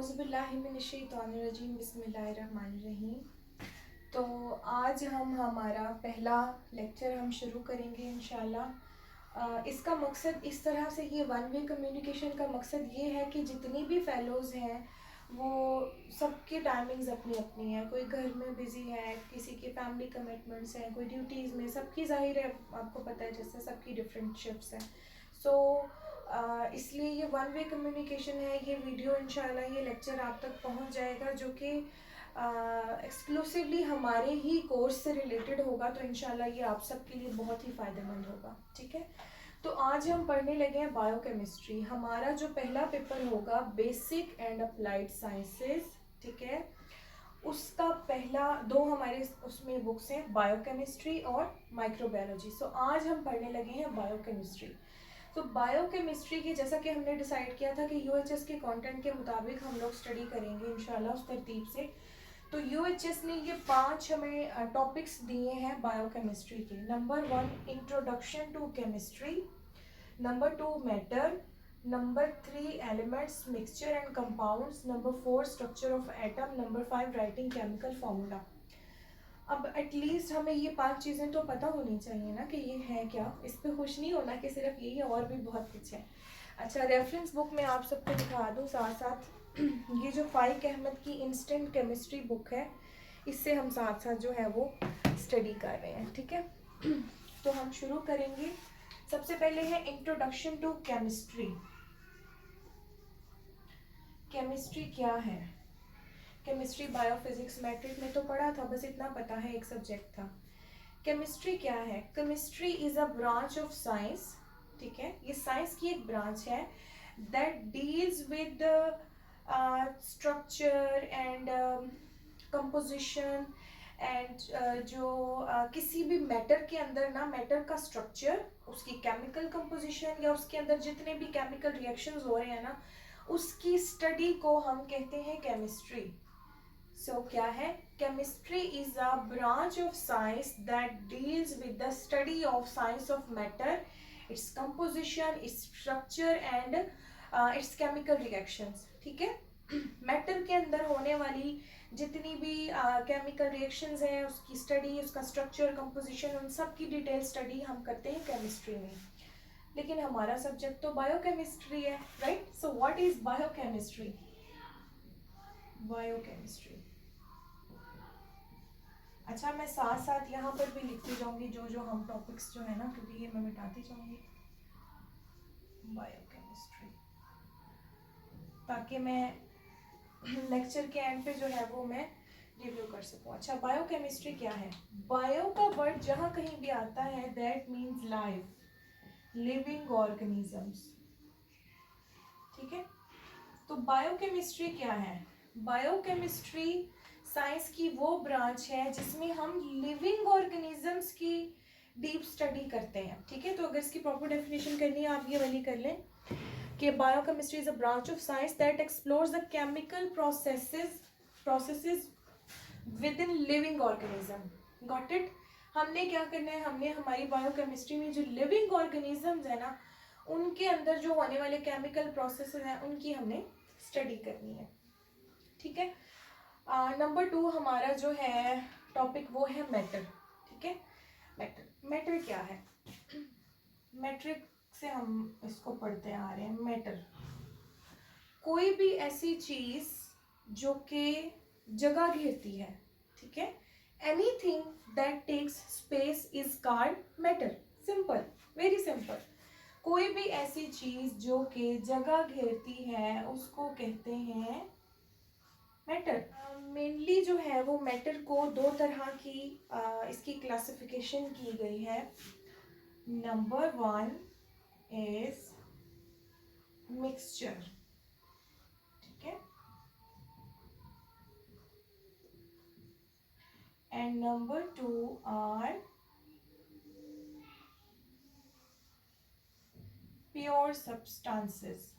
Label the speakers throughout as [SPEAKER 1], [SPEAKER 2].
[SPEAKER 1] औज़ुबिल्लाहिमिनश्शैतानिर्रजीम बिस्मिल्लाहिर्रहमानिर्रहीम। तो आज हम हमारा पहला लेक्चर हम शुरू करेंगे इंशाल्लाह। इसका मकसद इस तरह से, ये वन वे कम्युनिकेशन का मकसद ये है कि जितनी भी फ़ेलोज़ हैं वो सबके टाइमिंग्स अपनी अपनी हैं। कोई घर में बिज़ी है, किसी के फैमिली कमिटमेंट्स हैं, कोई ड्यूटीज़ में, सबकी ज़ाहिर है आपको पता है जैसे सबकी डिफरेंट शिफ्ट्स हैं। सो इसलिए ये वन वे कम्युनिकेशन है। ये वीडियो इंशाल्लाह, ये लेक्चर आप तक पहुंच जाएगा जो कि एक्सक्लूसिवली हमारे ही कोर्स से रिलेटेड होगा। तो इंशाल्लाह ये आप सबके लिए बहुत ही फ़ायदेमंद होगा। ठीक है, तो आज हम पढ़ने लगे हैं बायोकेमिस्ट्री। हमारा जो पहला पेपर होगा बेसिक एंड अप्लाइड साइंसेस, ठीक है, उसका पहला दो हमारे उसमें बुक्स हैं, बायोकेमिस्ट्री और माइक्रोबायोलॉजी। सो आज हम पढ़ने लगे हैं बायोकेमिस्ट्री। तो बायोकेमिस्ट्री की, जैसा कि हमने डिसाइड किया था कि यूएचएस के कंटेंट के मुताबिक हम लोग स्टडी करेंगे इंशाल्लाह उस तरतीब से। तो यूएचएस ने ये 5 हमें टॉपिक्स दिए हैं बायोकेमिस्ट्री के। Number 1 introduction to chemistry, number 2 matter, number 3 elements, mixture and compounds, number 4 structure of atom, number 5 writing chemical formula. अब एटलीस्ट हमें ये 5 चीज़ें तो पता होनी चाहिए ना कि ये है क्या। इस पे खुश नहीं होना कि सिर्फ यही है, और भी बहुत कुछ है। अच्छा, रेफरेंस बुक में आप सबको दिखा दूँ साथ साथ ये जो फाइक अहमद की इंस्टेंट केमिस्ट्री बुक है, इससे हम साथ साथ जो है वो स्टडी कर रहे हैं। ठीक है, तो हम शुरू करेंगे। सबसे पहले है इंट्रोडक्शन टू केमिस्ट्री। केमिस्ट्री क्या है? केमिस्ट्री बायोफिजिक्स मैट्रिक में तो पढ़ा था, बस इतना पता है, एक सब्जेक्ट था। केमिस्ट्री क्या है? Chemistry is a branch of science, ठीक है, ये साइंस की एक ब्रांच है that deals with structure and composition and किसी भी मैटर के अंदर ना, मैटर का स्ट्रक्चर, उसकी केमिकल कंपोजिशन या उसके अंदर जितने भी केमिकल रिएक्शंस हो रहे हैं ना, उसकी स्टडी को हम कहते हैं केमिस्ट्री। सो क्या है? Chemistry is a branch of science that deals with the study of science of matter, its composition, its structure and it's chemical reactions. ठीक है, मैटर के अंदर होने वाली जितनी भी केमिकल रिएक्शंस हैं, उसकी स्टडी, उसका स्ट्रक्चर, कंपोजिशन, उन सब की डिटेल स्टडी हम करते हैं केमिस्ट्री में। लेकिन हमारा सब्जेक्ट तो बायोकेमिस्ट्री है, right? So what is biochemistry? Biochemistry, अच्छा, मैं साथ साथ यहाँ पर भी लिखती जाऊंगी जो जो हम टॉपिक्स जो है ना, क्योंकि ये मैं मिटाती जाऊंगी। बायोकेमिस्ट्री, ताकि मैं लेक्चर के एंड पे जो है वो मैं रिव्यू कर सकूं। अच्छा, बायोकेमिस्ट्री क्या है? बायो का वर्ड जहाँ कहीं भी आता है, that means life, living organisms. ठीक है, तो बायोकेमिस्ट्री क्या है? बायोकेमिस्ट्री साइंस की वो ब्रांच है जिसमें हम लिविंग ऑर्गेनिजम्स की डीप स्टडी करते हैं। ठीक है, तो अगर इसकी प्रॉपर डेफिनेशन करनी है आप ये वाली कर लें कि biochemistry is a branch of science that explores the chemical processes with in living organism. Got it? हमने क्या करना है, हमने हमारी बायोकेमिस्ट्री में जो लिविंग ऑर्गेनिजम्स है ना, उनके अंदर जो होने वाले केमिकल प्रोसेसेस हैं उनकी हमने स्टडी करनी है। ठीक है, नंबर 2 हमारा जो है टॉपिक वो है मैटर। ठीक है, मैटर क्या है? मैट्रिक से हम इसको पढ़ते आ रहे हैं। मैटर कोई भी ऐसी चीज जो कि जगह घेरती है। ठीक है, anything that takes space is called matter. Simple, very simple. कोई भी ऐसी चीज जो कि जगह घेरती है उसको कहते हैं मैटर। मेनली जो है वो मैटर को दो तरह की इसकी क्लासिफिकेशन की गई है। नंबर 1 इज मिक्सचर, ठीक है, and number 2 are pure substances.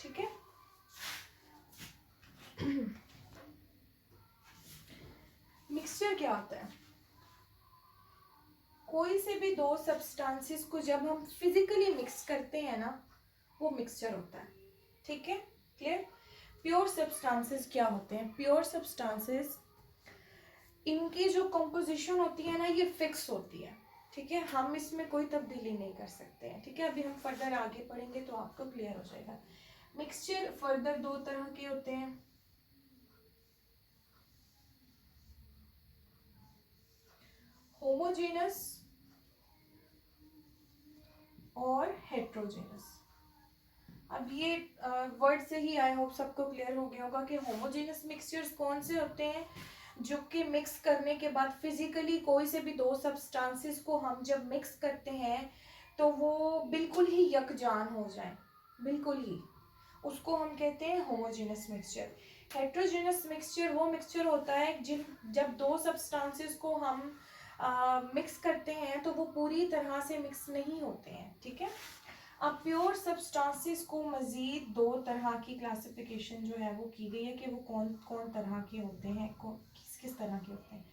[SPEAKER 1] ठीक है, मिक्सचर क्या होता है? कोई से भी भी दो सब्सटेंसेस को जब हम फिजिकली मिक्स करते हैं ना, वो मिक्सचर होता है। ठीक है, क्लियर। प्योर सब्सटेंसेस क्या होते हैं? प्योर सब्सटेंसेस, इनकी जो कंपोजिशन होती है ना, ये फिक्स होती है। ठीक है, हम इसमें कोई तब्दीली नहीं कर सकते हैं। ठीक है, अभी हम फर्दर आगे पढ़ेंगे तो आपको क्लियर हो जाएगा। मिक्सचर फर्दर दो तरह के होते हैं, होमोजेनस और हेट्रोजेनस। अब ये वर्ड से ही आई होप सबको क्लियर हो गया होगा कि होमोजेनस मिक्सचर्स कौन से होते हैं, जो कि मिक्स करने के बाद फिजिकली कोई से भी दो सब्सटेंसेस को हम जब मिक्स करते हैं तो वो बिल्कुल ही यकजान हो जाए, बिल्कुल ही, उसको हम कहते हैं होमोजेनस मिक्सचर। हेट्रोजेनस मिक्सचर वो मिक्सचर होता है जब दो सब्सटेंसेस को हम मिक्स करते हैं तो वो पूरी तरह से मिक्स नहीं होते हैं। ठीक है, अब प्योर सब्सटेंसेस को मज़ीद दो तरह की क्लासिफिकेशन जो है वो की गई है कि वो कौन कौन तरह के होते हैं, किस किस तरह के होते हैं।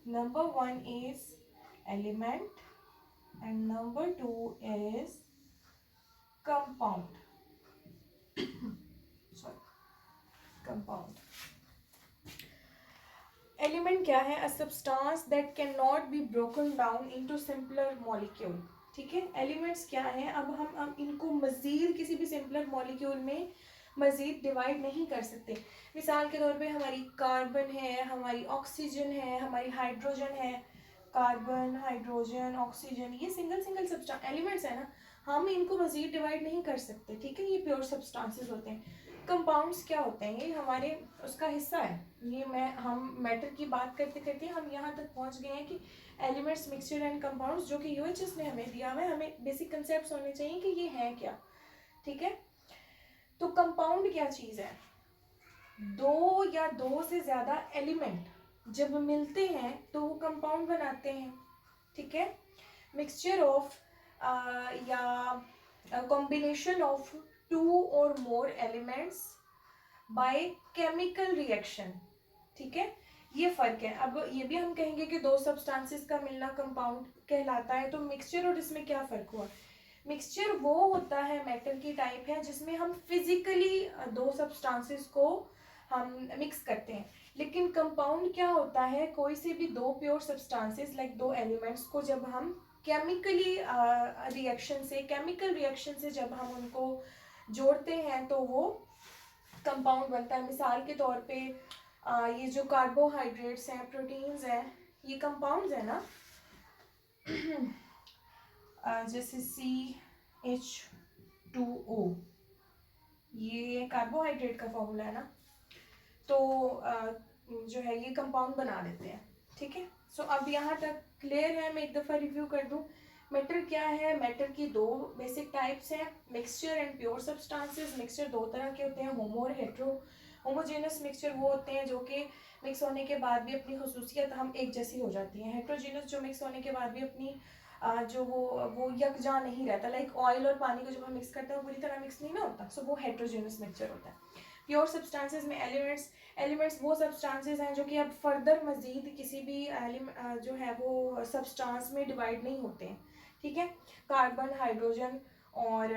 [SPEAKER 1] Number 1 is element and number 2 is compound. Sorry, compound. Element क्या है? A substance that can not be broken down into simpler molecule. ठीक है, एलिमेंट्स क्या हैं? अब हम इनको मज़ीद किसी भी सिंपलर मॉलिक्यूल में मज़ीद डिवाइड नहीं कर सकते। मिसाल के तौर पे हमारी कार्बन है, हमारी ऑक्सीजन है, हमारी हाइड्रोजन है। कार्बन, हाइड्रोजन, ऑक्सीजन, ये सिंगल सिंगल सब्सटेंस एलिमेंट्स है ना, हम इनको मज़ीद डिवाइड नहीं कर सकते। ठीक है, ये प्योर सब्सटेंसेस होते हैं। कंपाउंड्स क्या होते हैं? ये हमारे उसका हिस्सा है। ये हम मैटर की बात करते करते हम यहाँ तक पहुँच गए हैं कि एलिमेंट्स, मिक्सचर एंड कंपाउंड्स, जो कि यूएचएस ने हमें दिया हुआ है, हमें बेसिक कंसेप्ट होने चाहिए कि ये है क्या। ठीक है, तो कंपाउंड क्या चीज़ है? दो या दो से ज़्यादा एलिमेंट जब मिलते हैं तो वो कंपाउंड बनाते हैं। ठीक है, मिक्सचर ऑफ या कॉम्बिनेशन ऑफ टू और more elements by chemical reaction. ठीक है, ये फर्क है। अब ये भी हम कहेंगे कि दो सब्सटेंसेस का मिलना कंपाउंड कहलाता है। तो मिक्सचर और इसमें क्या फर्क हुआ? मिक्सचर वो होता है, मेटल की टाइप है, जिसमें हम फिजिकली दो सब्सटेंसेस को हम मिक्स करते हैं। लेकिन कंपाउंड क्या होता है? कोई से भी दो प्योर सब्सटेंसेस लाइक दो एलिमेंट्स को जब हम केमिकली केमिकल रिएक्शन से जब हम उनको जोड़ते हैं तो वो कंपाउंड बनता है। मिसाल के तौर पे ये जो कार्बोहाइड्रेट्स हैं, प्रोटीन्स हैं, ये कंपाउंड्स हैं ना। जैसे CH2O, ये कार्बोहाइड्रेट का फॉर्मूला है ना, तो जो है ये कंपाउंड बना देते हैं। ठीक है, सो अब यहाँ तक क्लियर है? मैं एक दफ़ा रिव्यू कर दूँ। मैटर क्या है? मैटर की दो बेसिक टाइप्स हैं, mixture and pure substances. Mixture दो तरह के होते हैं, होमो और हेट्रो। होमोजेनस मिक्सचर वो होते हैं जो कि मिक्स होने के बाद भी अपनी खसूसियत हम एक जैसी हो जाती हैं। हेट्रोजेनस जो मिक्स होने के बाद भी अपनी जो वो यकजा नहीं रहता। लाइक ऑयल और पानी को जब हम मिक्स करते हैं वो पूरी तरह मिक्स नहीं ना होता, सो वो हेट्रोजेनस मिक्सचर होता है। प्योर सब्सटेंसेस में एलिमेंट्स वो सब्सटेंसेस हैं जो कि अब फर्दर मजीद किसी भी जो है वो सब्सटेंस में डिवाइड नहीं होते हैं। ठीक है, कार्बन, हाइड्रोजन और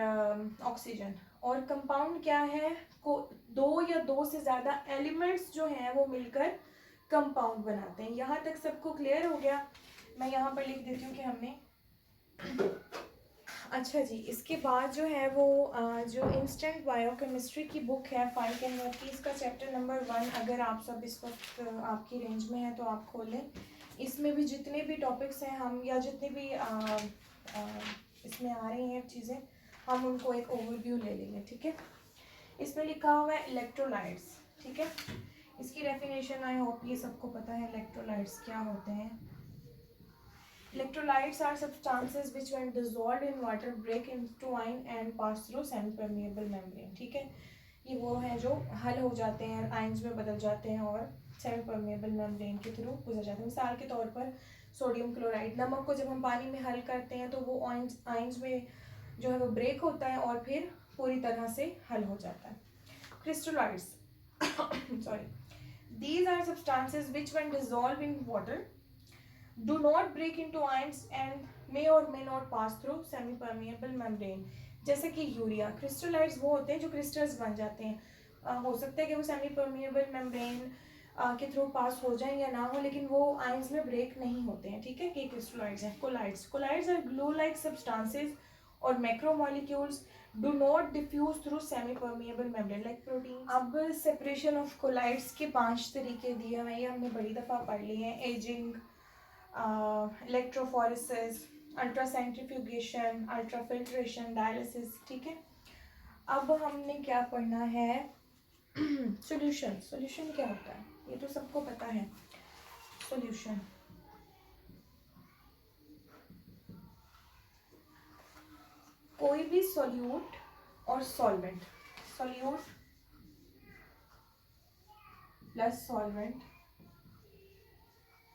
[SPEAKER 1] ऑक्सीजन। और कंपाउंड क्या है? दो या दो से ज़्यादा एलिमेंट्स जो हैं वो मिलकर कंपाउंड बनाते हैं। यहाँ तक सबको क्लियर हो गया? मैं यहाँ पर लिख देती हूँ कि हमने अच्छा जी, इसके बाद जो है वो जो इंस्टेंट बायोकेमिस्ट्री की बुक है 5 एंड 1 की, इसका चैप्टर नंबर 1 अगर आप सब इस वक्त आपकी रेंज में है तो आप खोलें। इसमें भी जितने भी टॉपिक्स हैं हम, या जितने भी इसमें आ रही हैं चीज़ें, हम उनको एक ओवरव्यू ले लेंगे। ठीक है, इसमें लिखा हुआ है इलेक्ट्रोलाइट्स। ठीक है, इसकी डेफिनेशन आई होप ये सबको पता है इलेक्ट्रोलाइट्स क्या होते हैं। Electrolytes are substances which when dissolved in water break into ion and pass through semi-permeable membrane। ठीक है, ये वो हैं जो हल हो जाते हैं, आयंस में बदल जाते हैं और सेमी परमेबल मेम्ब्रेन के थ्रू गुजर जाते हैं। मिसाल के तौर पर सोडियम क्लोराइड, नमक को जब हम पानी में हल करते हैं तो वो आयंस में जो है वो ब्रेक होता है और फिर पूरी तरह से हल हो जाता है। क्रिस्टलाइट्स sorry, these are substances which when dissolved in water do not break into ions and मे और may not pass through semi permeable membrane. जैसे कि यूरिया क्रिस्टलाइड्स वो होते हैं जो क्रिस्टल्स बन जाते हैं, हो सकता है कि वो सेमी परमिएबल मेम्ब्रेन के थ्रू पास हो जाए या ना हो, लेकिन वो आयंस में ब्रेक नहीं होते हैं, ठीक है, कि क्रिस्टलाइड्स हैं। Colloids are glue like substances और macromolecules do not diffuse through semi permeable membrane like protein. अब सेपरेशन ऑफ कोलाइड्स के 5 तरीके दिए हुए हैं, ये हमने बड़ी दफ़ा पढ़ लिए हैं। Ageing, electrophoresis, ultra centrifugation, ultra filtration, dialysis, ठीक है। अब हमने क्या पढ़ना है, सॉल्यूशन क्या होता है, ये तो सबको पता है। सॉल्यूशन कोई भी सॉल्यूट और सॉल्वेंट, सॉल्यूट प्लस सॉल्वेंट,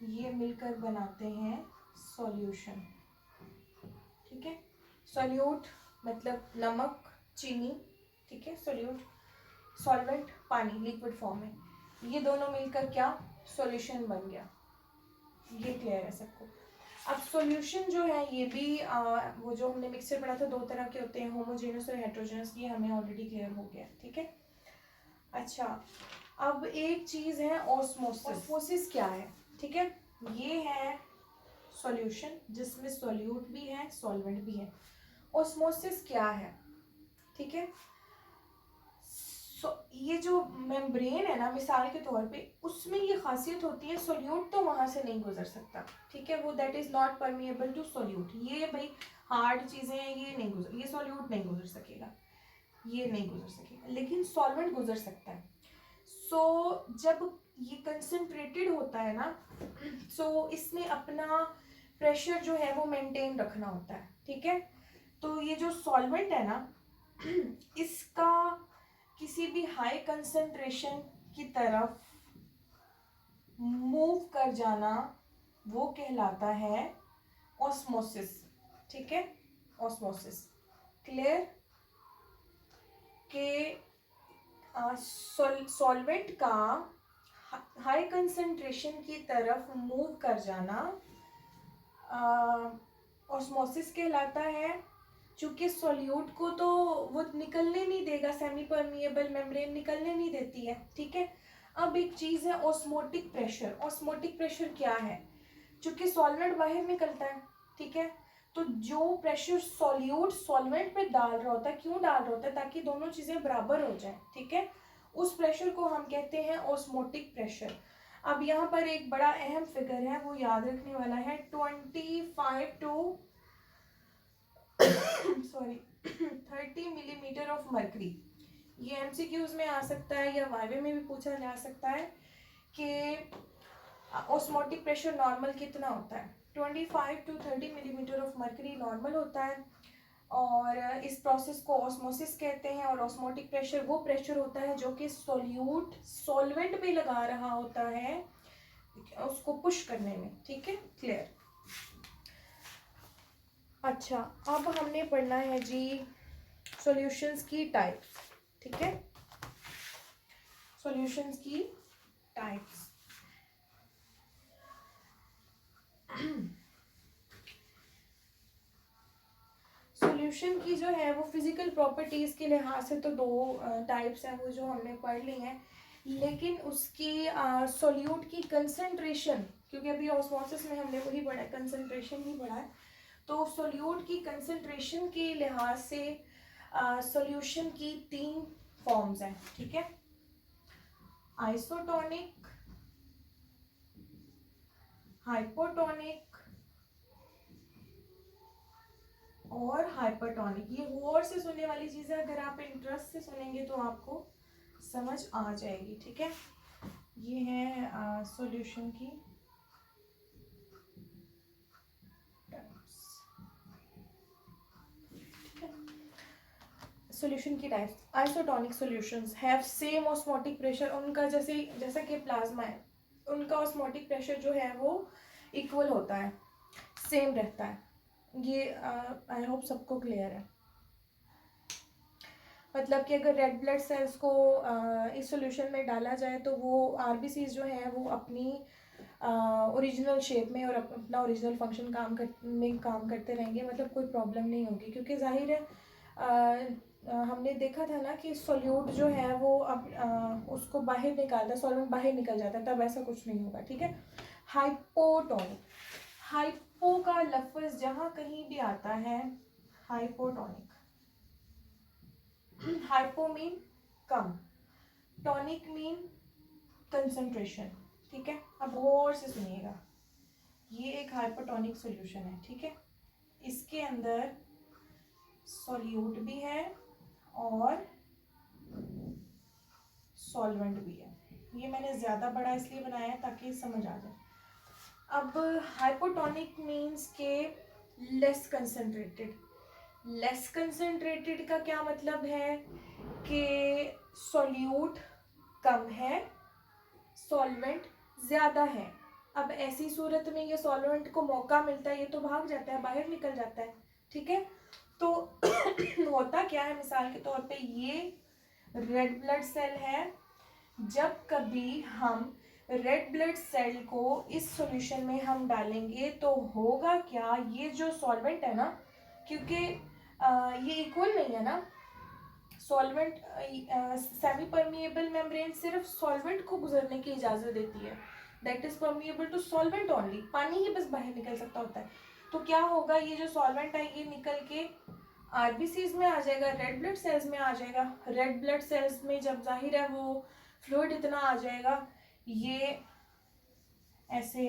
[SPEAKER 1] ये मिलकर बनाते हैं सॉल्यूशन, ठीक है। सॉल्यूट मतलब नमक, चीनी, ठीक है। सॉल्यूट, सॉल्वेंट पानी लिक्विड फॉर्म में, ये दोनों मिलकर क्या सॉल्यूशन बन गया। ये क्लियर है सबको। अब सॉल्यूशन जो है ये भी वो जो हमने मिक्सचर पढ़ा था 2 तरह के होते हैं, होमोजेनस और हेट्रोजेनस, ये हमें ऑलरेडी क्लियर हो गया, ठीक है। अच्छा, अब एक चीज़ है ऑस्मोसिस। ऑस्मोसिस क्या है, ठीक है, ये है सॉल्यूशन जिसमें सॉल्यूट भी है सॉल्वेंट भी है। ऑस्मोसिस क्या है, ठीक है। ये जो मेम्ब्रेन है ना, मिसाल के तौर पे, उसमें ये खासियत होती है सॉल्यूट तो वहां से नहीं गुजर सकता, ठीक है, वो that is not permeable to solute. ये भाई हार्ड चीजें हैं, ये नहीं गुजर, ये सॉल्यूट नहीं गुजर सकेगा, ये नहीं गुजर सकेगा, लेकिन सॉल्वेंट गुजर सकता है। सो जब ये कंसंट्रेटेड होता है ना, सो इसमें अपना प्रेशर जो है वो मेंटेन रखना होता है, ठीक है। तो ये जो सॉल्वेंट है ना, इसका किसी भी हाई कंसंट्रेशन की तरफ मूव कर जाना वो कहलाता है ऑस्मोसिस, ठीक है। ऑस्मोसिस क्लियर के सॉल्वेंट का हाई कंसंट्रेशन की तरफ मूव कर जाना ऑस्मोसिस कहलाता है। चूंकि सॉल्यूट को तो वो निकलने नहीं देगा, सेमी परमिएबल मेम्ब्रेन निकलने नहीं देती है, ठीक है। अब एक चीज़ है ऑस्मोटिक प्रेशर। ऑस्मोटिक प्रेशर क्या है, चूंकि सॉल्वेंट बाहर निकलता है, ठीक है, तो जो प्रेशर सॉल्यूट सॉल्वेंट पे डाल रहा होता है, क्यों डाल रहा होता है, ताकि दोनों चीज़ें बराबर हो जाएं, ठीक है, उस प्रेशर को हम कहते हैं ऑस्मोटिक प्रेशर। अब यहाँ पर एक बड़ा अहम फिगर है, वो याद रखने वाला है, 25 to sorry 30 millimetre of mercury. ये एमसीक्यूज में आ सकता है या वाइवे में भी पूछा जा सकता है कि ऑस्मोटिक प्रेशर नॉर्मल कितना होता है। 25 to 30 millimetre of mercury normal होता है, और इस प्रोसेस को ऑस्मोसिस कहते हैं। और ऑस्मोटिक प्रेशर वो प्रेशर होता है जो कि सॉल्यूट सॉल्वेंट पे लगा रहा होता है उसको पुश करने में, ठीक है, क्लियर। अच्छा, अब हमने पढ़ना है जी सॉल्यूशंस की टाइप्स, ठीक है, सॉल्यूशंस की टाइप्स। सॉल्यूशन की जो है वो फिजिकल प्रॉपर्टीज के लिहाज से तो 2 टाइप्स हैं, वो जो हमने पढ़ ली हैं, लेकिन उसकी सॉल्यूट की कंसंट्रेशन, क्योंकि अभी ऑस्मोसिस में हमने वही पढ़ा है, कंसंट्रेशन ही पढ़ा है, तो सॉल्यूट की कंसंट्रेशन के लिहाज से सॉल्यूशन की 3 फॉर्म्स हैं, ठीक है। आइसोटोनिक, हाइपोटोनिक और हाइपरटोनिक। ये गौर से सुनने वाली चीज़ है, अगर आप इंटरेस्ट से सुनेंगे तो आपको समझ आ जाएगी, ठीक है। ये है सॉल्यूशन की सॉल्यूशन की types. Isotonic solutions have same osmotic pressure, उनका जैसा कि प्लाज्मा है, उनका ऑस्मोटिक प्रेशर जो है वो इक्वल होता है, सेम रहता है। ये आई होप सबको क्लियर है। मतलब कि अगर रेड ब्लड सेल्स को इस सॉल्यूशन में डाला जाए तो वो आरबीसीज जो है वो अपनी ओरिजिनल शेप में और अपना ओरिजिनल फंक्शन काम करते रहेंगे, मतलब कोई प्रॉब्लम नहीं होगी। क्योंकि जाहिर है हमने देखा था ना कि सोल्यूट जो है वो अब उसको बाहर निकालता है, सॉल्वेंट बाहर निकल जाता है, तब ऐसा कुछ नहीं होगा, ठीक है। हाइपोटोनिक, हाइपो का लफ्ज जहाँ कहीं भी आता है हाइपोटोनिक, हाइपो मीन कम, टॉनिक मीन कंसंट्रेशन, ठीक है। अब गौर से सुनिएगा, ये एक हाइपोटोनिक सॉल्यूशन है, ठीक है। इसके अंदर सॉल्यूट भी है और सॉल्वेंट भी है। ये मैंने ज़्यादा बड़ा इसलिए बनाया है ताकि समझ आ जाए। अब हाइपोटोनिक मीन्स के लेस कंसंट्रेटेड। लेस कंसंट्रेटेड का क्या मतलब है कि सॉल्यूट कम है, सॉल्वेंट ज़्यादा है। अब ऐसी सूरत में ये सॉल्वेंट को मौका मिलता है, ये तो भाग जाता है, बाहर निकल जाता है, ठीक है। तो होता क्या है, मिसाल के तौर पे ये रेड ब्लड सेल है। जब कभी हम रेड ब्लड सेल को इस सॉल्यूशन में हम डालेंगे तो होगा क्या, ये जो सॉल्वेंट है ना, क्योंकि ये इक्वल नहीं है ना, सॉल्वेंट सेमी परमिएबल मेम्ब्रेन सिर्फ सॉल्वेंट को गुजरने की इजाज़त देती है, that is permeable to solvent only, पानी ही बस बाहर निकल सकता होता है। तो क्या होगा, ये जो सॉल्वेंट है ये निकल के आरबीसीज में आ जाएगा, रेड ब्लड सेल्स में आ जाएगा। रेड ब्लड सेल्स में जब जाहिर है वो फ्लूइड इतना आ जाएगा, ये ऐसे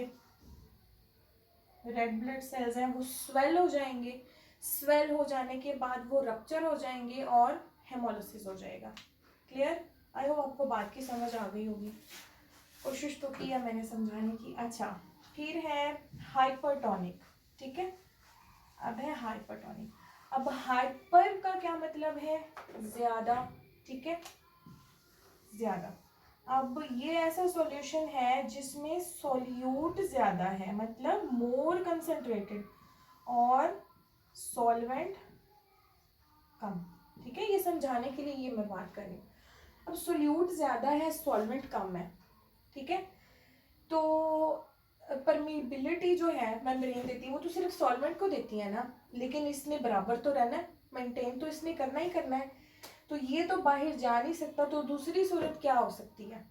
[SPEAKER 1] रेड ब्लड सेल्स हैं वो स्वेल हो जाएंगे, स्वेल हो जाने के बाद वो रप्चर हो जाएंगे और हेमोलिसिस हो जाएगा। क्लियर? आई होप आपको बात की समझ आ गई होगी, कोशिश तो की है मैंने समझाने की। अच्छा, फिर है हाइपरटोनिक, ठीक है। अब है हाइपरटोनिक। अब हाइपर का क्या मतलब है, ज्यादा, ठीक है, ज्यादा। अब ये ऐसा सॉल्यूशन है जिसमें सॉल्यूट ज्यादा है, मतलब मोर कंसंट्रेटेड, और सॉल्वेंट कम, ठीक है। ये समझाने के लिए ये मैं बात कर रही हूँ। अब सॉल्यूट ज्यादा है, सॉल्वेंट कम है, ठीक है। तो परमिबिलिटी जो है मेम्ब्रेन देती है वो तो सिर्फ सॉल्वेंट को देती है ना, लेकिन इसने बराबर तो रहना है, मेंटेन तो इसने करना ही करना है। तो ये तो बाहर जा नहीं सकता, तो दूसरी सूरत क्या हो सकती है,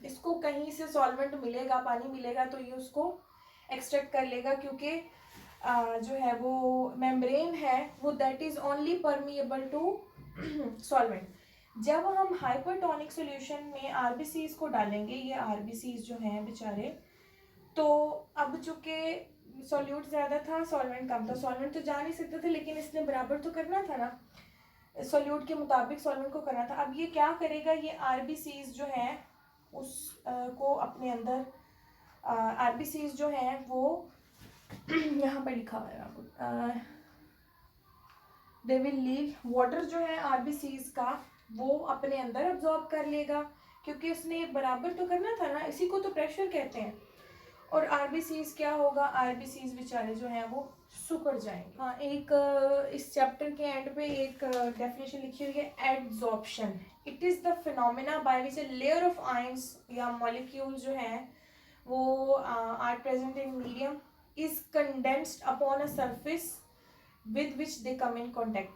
[SPEAKER 1] इसको कहीं से सॉल्वेंट मिलेगा, पानी मिलेगा, तो ये उसको एक्सट्रैक्ट कर लेगा, क्योंकि जो है वो मेम्ब्रेन है वो that is only permeable to solvent. जब हम हाइपरटोनिक सॉल्यूशन में आरबीसीज को डालेंगे, ये आरबीसीज जो हैं बेचारे, तो अब चूंकि सॉल्यूट ज़्यादा था, सॉल्वेंट कम था, सॉल्वेंट तो जा नहीं सकते थे, लेकिन इसने बराबर तो करना था ना, सॉल्यूट के मुताबिक सॉल्वेंट को करना था। अब ये क्या करेगा, ये आरबीसीज जो है उस को अपने अंदर, आरबीसीज जो है वो यहाँ पर लिखा हुआ है आपको, दे विल लीव वाटर, जो है आरबीसीज का वो अपने अंदर अब्जॉर्ब कर लेगा, क्योंकि उसने बराबर तो करना था ना, इसी को तो प्रेशर कहते हैं। और आरबीसीज क्या होगा, आरबीसीज बेचारे जो हैं वो सुकड़ जाएंगे। हाँ, एक इस चैप्टर के एंड पे एक डेफिनेशन लिखी हुई है, adsorption. It is the phenomena by which a layer of ions या मॉलिक्यूल जो है वो are present in medium is condensed upon a surface with which they come in contact.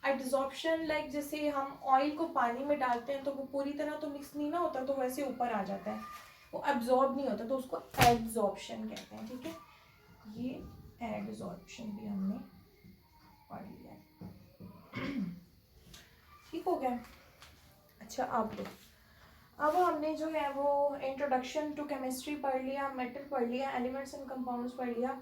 [SPEAKER 1] Adsorption like जैसे हम ऑयल को पानी में डालते हैं तो वो पूरी तरह तो मिक्स नहीं ना होता, तो वैसे ऊपर आ जाता है, वो एब्जॉर्ब नहीं होता, तो उसको एड्सॉर्प्शन कहते हैं, ठीक है। ये एड्सॉर्प्शन भी हमने पढ़ लिया, ठीक हो गया। अच्छा, अब हमने जो है वो इंट्रोडक्शन टू केमिस्ट्री पढ़ लिया, मेटल पढ़ लिया, एलिमेंट्स एंड कंपाउंड्स पढ़ लिया,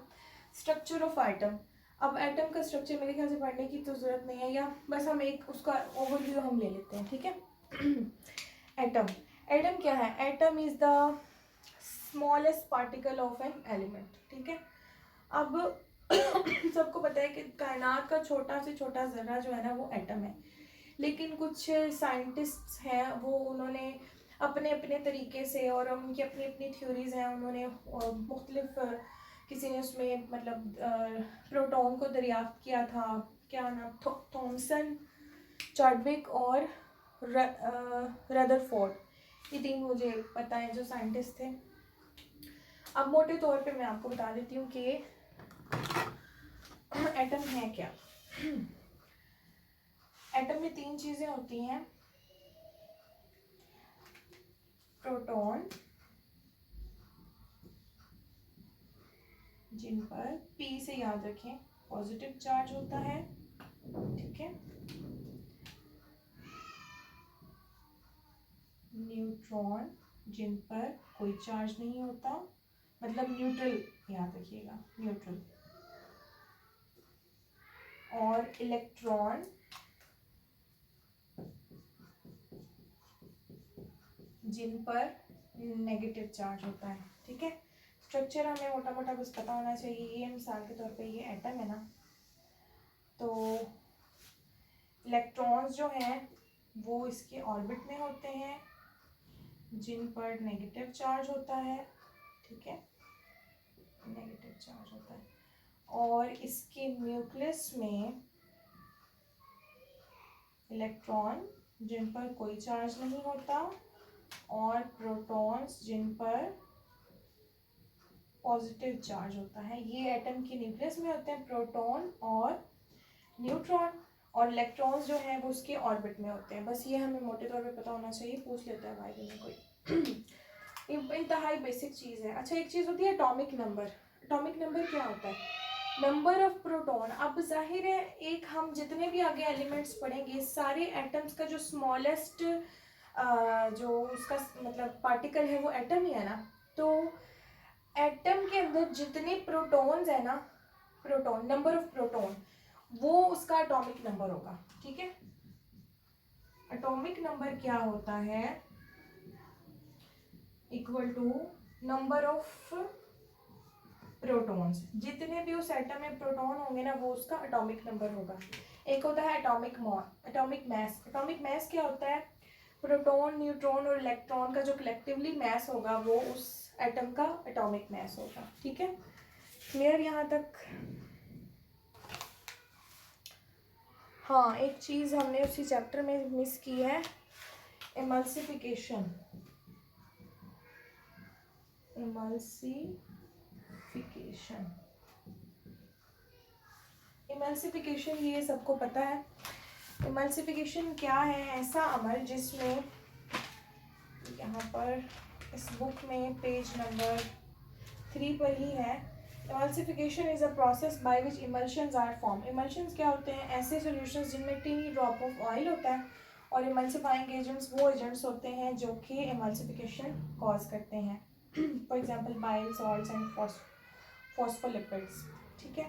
[SPEAKER 1] स्ट्रक्चर ऑफ एटम। अब एटम का स्ट्रक्चर मेरे ख्याल से पढ़ने की तो ज़रूरत नहीं है, या बस हम एक उसका ओवरव्यू हम ले लेते हैं, ठीक है। एटम क्या है, atom is the smallest particle of an element, ठीक है। अब सबको पता है कि कायनात का छोटा से छोटा जर्रा जो है ना वो एटम है, लेकिन कुछ साइंटिस्ट्स हैं वो उन्होंने अपने अपने तरीके से, और उनकी अपनी अपनी थ्योरीज हैं, उन्होंने मुख्तलिफ, किसी ने उसमें मतलब प्रोटॉन को दरियाफ्त किया था, क्या नाम, थॉमसन, चार्डविक और रदरफोर्ड, ये तीन मुझे पता है जो साइंटिस्ट थे। अब मोटे तौर पे मैं आपको बता देती हूँ कि एटम है क्या। एटम में 3 चीजें होती हैं, प्रोटॉन जिन पर P से याद रखें पॉजिटिव चार्ज होता है, ठीक है, न्यूट्रॉन जिन पर कोई चार्ज नहीं होता, मतलब न्यूट्रल याद रखिएगा, न्यूट्रल, और इलेक्ट्रॉन जिन पर नेगेटिव चार्ज होता है, ठीक है। स्ट्रक्चर हमें मोटा मोटा बस पता होना चाहिए। ये मिसाल के तौर पे ये एटम है ना, तो इलेक्ट्रॉन्स जो हैं वो इसके ऑर्बिट में होते हैं जिन पर नेगेटिव चार्ज होता है, ठीक है, नेगेटिव चार्ज होता है, और इसके न्यूक्लियस में इलेक्ट्रॉन जिन पर कोई चार्ज नहीं होता, और प्रोटॉन्स जिन पर पॉजिटिव चार्ज होता है। ये एटम के न्यूक्लियस में होते हैं, प्रोटॉन और न्यूट्रॉन, और इलेक्ट्रॉन्स जो हैं वो उसके ऑर्बिट में होते हैं। बस ये हमें मोटे तौर पे पता होना चाहिए, पूछ लेता है भाई में कोई। इंतहाई बेसिक चीज़ है। अच्छा, एक चीज़ होती है एटॉमिक नंबर। एटॉमिक नंबर क्या होता है? Number of proton. अब जाहिर है एक हम जितने भी आगे एलिमेंट्स पढ़ेंगे सारे एटम्स का जो स्मॉलेस्ट जो उसका मतलब पार्टिकल है वो एटम ही है ना, तो एटम के अंदर जितने प्रोटॉन्स है ना, प्रोटॉन, नंबर ऑफ प्रोटॉन, वो उसका एटॉमिक नंबर होगा, ठीक है। एटॉमिक नंबर क्या होता है? Equal to number of protons. जितने भी उस एटम में प्रोटॉन होंगे ना वो उसका एटॉमिक नंबर होगा। एक होता है एटॉमिक मैस। एटॉमिक मैस क्या होता है? प्रोटॉन, न्यूट्रॉन और इलेक्ट्रॉन का जो कलेक्टिवली मैस होगा वो उस एटम का एटॉमिक मैस होगा, ठीक है। क्लियर यहाँ तक? हाँ, एक चीज़ हमने उसी चैप्टर में मिस की है, इमल्सिफिकेशन। इमल्सिफिकेशन ये सबको पता है। इमल्सिफिकेशन क्या है? ऐसा अमल जिसमें यहाँ पर इस बुक में पेज नंबर 3 पर ही है। Emulsification is a process by which emulsions are form. Emulsions क्या होते हैं? ऐसे सॉल्यूशंस जिनमें टीनी ड्रॉप ऑफ ऑयल होता है, और इमल्सिफाइंग एजेंट्स वो एजेंट्स होते हैं जो कि इमल्सिफिकेशन कॉज करते हैं। For example bile salts and phospholipids, ठीक है।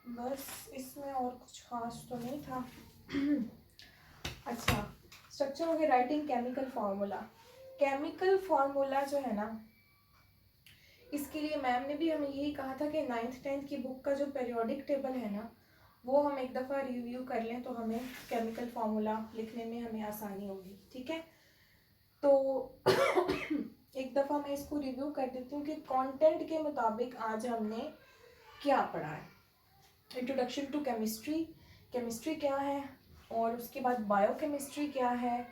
[SPEAKER 1] बस इसमें और कुछ खास तो नहीं था। अच्छा, स्ट्रक्चर हो गया, writing chemical formula. Chemical formula जो है ना, इसके लिए मैम ने भी हमें यही कहा था कि 9th 10th की बुक का जो पीरियोडिक टेबल है ना वो हम एक दफ़ा रिव्यू कर लें तो हमें केमिकल फार्मूला लिखने में हमें आसानी होगी, ठीक है। तो एक दफ़ा मैं इसको रिव्यू कर देती हूँ कि कंटेंट के मुताबिक आज हमने क्या पढ़ा है। इंट्रोडक्शन टू केमिस्ट्री, केमिस्ट्री क्या है, और उसके बाद बायोकेमिस्ट्री क्या है,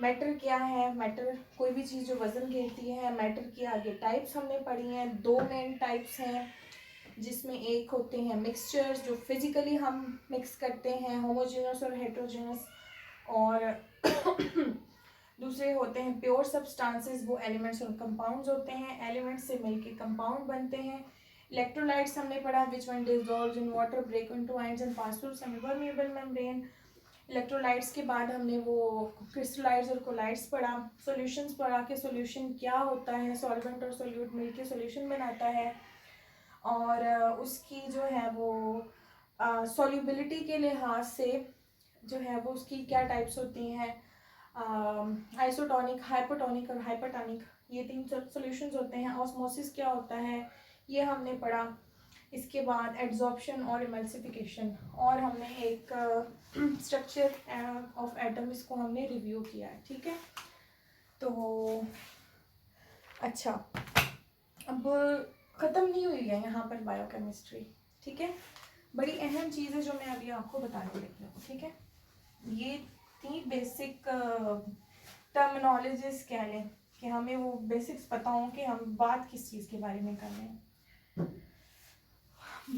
[SPEAKER 1] मैटर क्या है, मैटर कोई भी चीज़ जो वज़न घेरती है, मैटर की आगे टाइप्स हमने पढ़ी हैं। 2 मेन टाइप्स हैं जिसमें एक होते हैं मिक्सचर्स जो फिजिकली हम मिक्स करते हैं, होमोजेनस और हेट्रोजेनस, और दूसरे होते हैं प्योर सब्सटेंसेस, वो एलिमेंट्स और कंपाउंड्स होते हैं, एलिमेंट्स से मिलके कंपाउंड बनते हैं। इलेक्ट्रोलाइट्स हमने पढ़ा, which one dissolves in water, break into ions and pass through semipermeable membrane. Electrolytes के बाद हमने वो क्रिस्टलाइट्स और कोलाइट्स पढ़ा, सॉल्यूशंस पढ़ा कि सॉल्यूशन क्या होता है, सॉल्वेंट और सॉल्यूट मिलके सॉल्यूशन बनाता है, और उसकी जो है वो सॉल्युबिलिटी के लिहाज से जो है वो उसकी क्या टाइप्स होती हैं, आइसोटोनिक, हाइपोटोनिक और हाइपरटोनिक, ये 3 सॉल्यूशंस होते हैं। ऑस्मोसिस क्या होता है ये हमने पढ़ा। इसके बाद एड्जॉर्प्शन और इमल्सिफिकेशन, और हमने एक स्ट्रक्चर ऑफ एटम इसको हमने रिव्यू किया है, ठीक है। तो अच्छा, अब ख़त्म नहीं हुई है यहाँ पर बायोकेमिस्ट्री, ठीक है। बड़ी अहम चीज़ है जो मैं अभी आपको बताने लगी हूँ, ठीक है। ये 3 बेसिक टर्मिनोलॉजीज कह लें कि हमें वो बेसिक्स पता हो कि हम बात किस चीज़ के बारे में कर रहे हैं।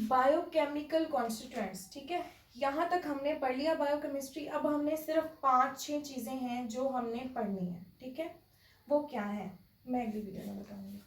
[SPEAKER 1] बायोकेमिकल कॉन्स्टिट्यूएंट्स, ठीक है, यहाँ तक हमने पढ़ लिया बायोकेमिस्ट्री। अब हमने सिर्फ 5-6 चीज़ें हैं जो हमने पढ़नी है, ठीक है। वो क्या है मैं अगली वीडियो में बताऊँगी।